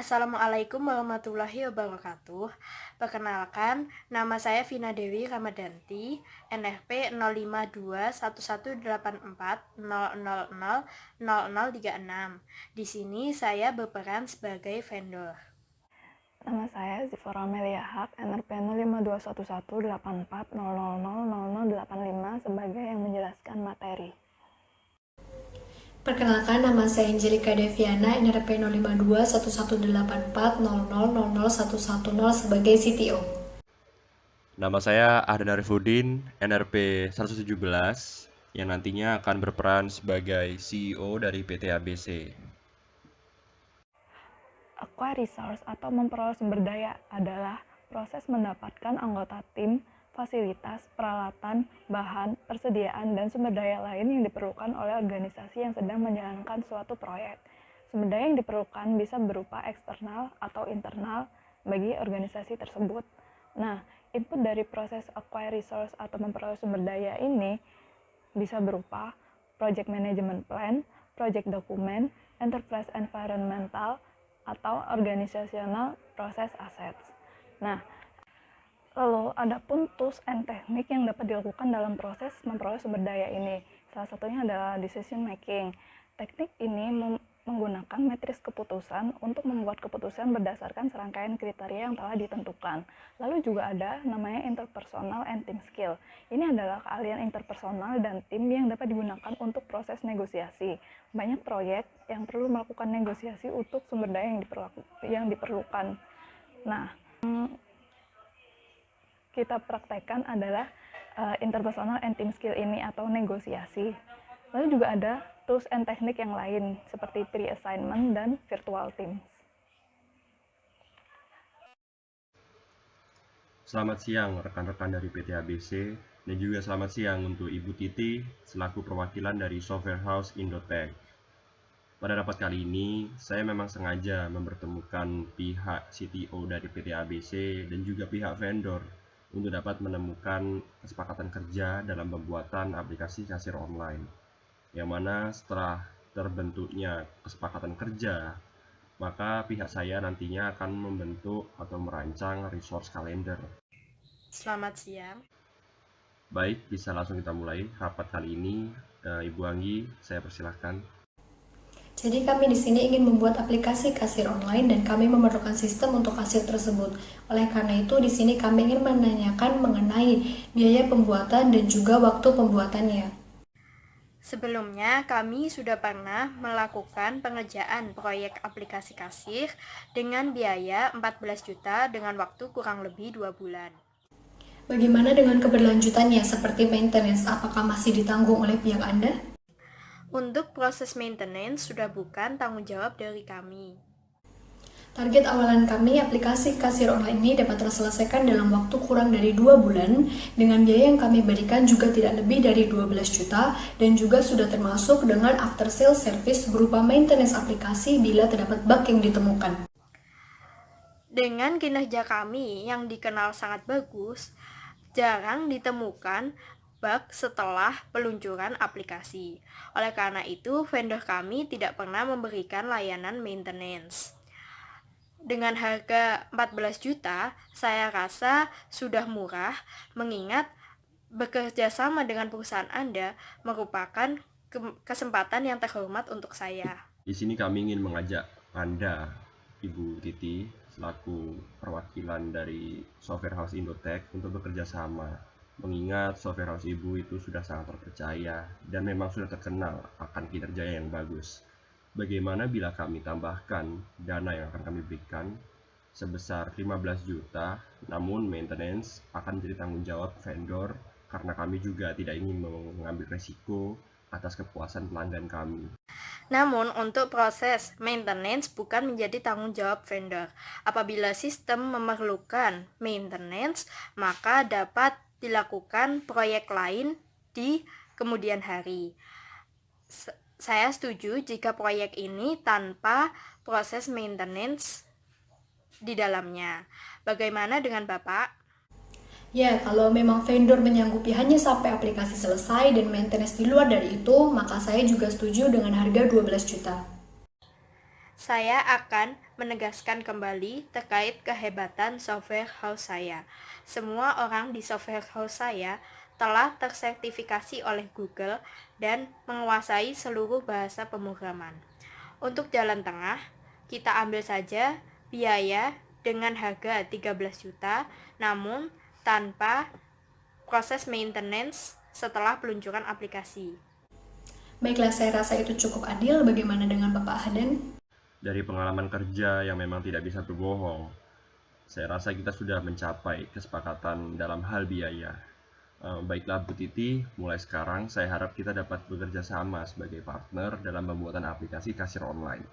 Assalamualaikum warahmatullahi wabarakatuh. Perkenalkan, nama saya Vina Dewi Ramadanti, NRP 05218184000036. Di sini saya berperan sebagai vendor. Nama saya Zifora Amelia Haq, NRP 05218400000085 sebagai yang menjelaskan materi. Perkenalkan, nama saya Angelika Deviana, NRP 05218400000110 sebagai CTO. Nama saya Ahdan Arifuddin, NRP 117, yang nantinya akan berperan sebagai CEO dari PT ABC. Acquire resource atau memperoleh sumber daya adalah proses mendapatkan anggota tim, fasilitas, peralatan, bahan, persediaan, dan sumber daya lain yang diperlukan oleh organisasi yang sedang menjalankan suatu proyek. Sumber daya yang diperlukan bisa berupa eksternal atau internal bagi organisasi tersebut. Nah, input dari proses acquire resource atau memperoleh sumber daya ini bisa berupa project management plan, project document, enterprise environmental, atau organisasional proses assets. Nah, lalu ada pun tools and teknik yang dapat dilakukan dalam proses memperoleh sumber daya ini. Salah satunya adalah decision making. Teknik ini menggunakan matriks keputusan untuk membuat keputusan berdasarkan serangkaian kriteria yang telah ditentukan. Lalu juga ada namanya interpersonal and team skill. Ini adalah keahlian interpersonal dan tim yang dapat digunakan untuk proses negosiasi. Banyak proyek yang perlu melakukan negosiasi untuk sumber daya yang diperlukan. Nah, kita praktekkan adalah interpersonal and team skill ini atau negosiasi. Lalu juga ada tools and teknik yang lain seperti pre-assignment dan virtual teams. Selamat siang rekan-rekan dari PT ABC, dan juga selamat siang untuk Ibu Titi selaku perwakilan dari Software House Indotech. Pada rapat kali ini, saya memang sengaja mempertemukan pihak CTO dari PT ABC dan juga pihak vendor untuk dapat menemukan kesepakatan kerja dalam pembuatan aplikasi kasir online. Yang mana setelah terbentuknya kesepakatan kerja, maka pihak saya nantinya akan membentuk atau merancang resource calendar. Selamat siang. Baik, bisa langsung kita mulai rapat kali ini. Ibu Anggi, saya persilahkan. Jadi kami di sini ingin membuat aplikasi kasir online dan kami memerlukan sistem untuk kasir tersebut. Oleh karena itu di sini kami ingin menanyakan mengenai biaya pembuatan dan juga waktu pembuatannya. Sebelumnya, kami sudah pernah melakukan pengerjaan proyek aplikasi kasir dengan biaya 14 juta dengan waktu kurang lebih 2 bulan. Bagaimana dengan keberlanjutannya seperti maintenance? Apakah masih ditanggung oleh pihak Anda? Untuk proses maintenance sudah bukan tanggung jawab dari kami. Target awalan kami, aplikasi kasir online ini dapat terselesaikan dalam waktu kurang dari 2 bulan dengan biaya yang kami berikan juga tidak lebih dari 12 juta dan juga sudah termasuk dengan after sale service berupa maintenance aplikasi bila terdapat bug yang ditemukan. Dengan kinerja kami yang dikenal sangat bagus, jarang ditemukan bug setelah peluncuran aplikasi. Oleh karena itu, vendor kami tidak pernah memberikan layanan maintenance. Dengan harga 14 juta, saya rasa sudah murah, mengingat bekerja sama dengan perusahaan Anda merupakan kesempatan yang terhormat untuk saya. Di sini kami ingin mengajak Anda, Ibu Titi, selaku perwakilan dari Software House Indotech untuk bekerja sama. Mengingat Software House Ibu itu sudah sangat terpercaya dan memang sudah terkenal akan kinerjanya yang bagus. Bagaimana bila kami tambahkan dana yang akan kami berikan sebesar 15 juta, namun maintenance akan menjadi tanggung jawab vendor karena kami juga tidak ingin mengambil resiko atas kepuasan pelanggan kami. Namun, untuk proses maintenance bukan menjadi tanggung jawab vendor. Apabila sistem memerlukan maintenance, maka dapat dilakukan proyek lain di kemudian hari. Saya setuju jika proyek ini tanpa proses maintenance di dalamnya. Bagaimana dengan Bapak? Ya, kalau memang vendor menyanggupi hanya sampai aplikasi selesai dan maintenance di luar dari itu, maka saya juga setuju dengan harga 12 juta. Saya akan menegaskan kembali terkait kehebatan software house saya. Semua orang di software house saya telah tersertifikasi oleh Google dan menguasai seluruh bahasa pemrograman. Untuk jalan tengah, kita ambil saja biaya dengan harga 13 juta, namun tanpa proses maintenance setelah peluncuran aplikasi. Baiklah, saya rasa itu cukup adil. Bagaimana dengan Bapak Haden? Dari pengalaman kerja yang memang tidak bisa berbohong, saya rasa kita sudah mencapai kesepakatan dalam hal biaya. Baiklah Bu Titi, mulai sekarang saya harap kita dapat bekerja sama sebagai partner dalam pembuatan aplikasi kasir online.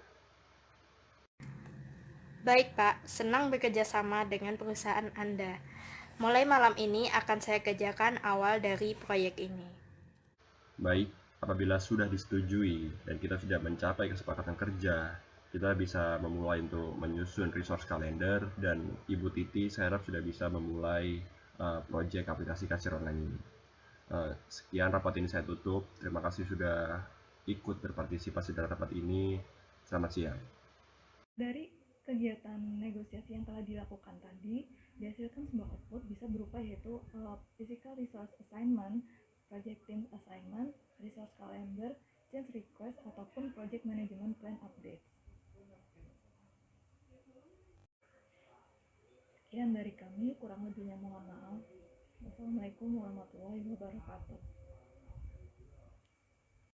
Baik Pak, senang bekerja sama dengan perusahaan Anda. Mulai malam ini akan saya kerjakan awal dari proyek ini. Baik, apabila sudah disetujui dan kita sudah mencapai kesepakatan kerja, kita bisa memulai untuk menyusun resource calendar dan Ibu Titi saya harap sudah bisa memulai proyek aplikasi kasir online ini. Sekian rapat ini saya tutup. Terima kasih sudah ikut berpartisipasi dalam rapat ini. Selamat siang. Dari kegiatan negosiasi yang telah dilakukan tadi, dihasilkan sebuah output bisa berupa yaitu physical resource assignment, project team assignment, resource calendar, change request, ataupun project management plan update. Sekian dari kami, kurang lebihnya mohon maaf. Wassalamualaikum warahmatullahi wabarakatuh.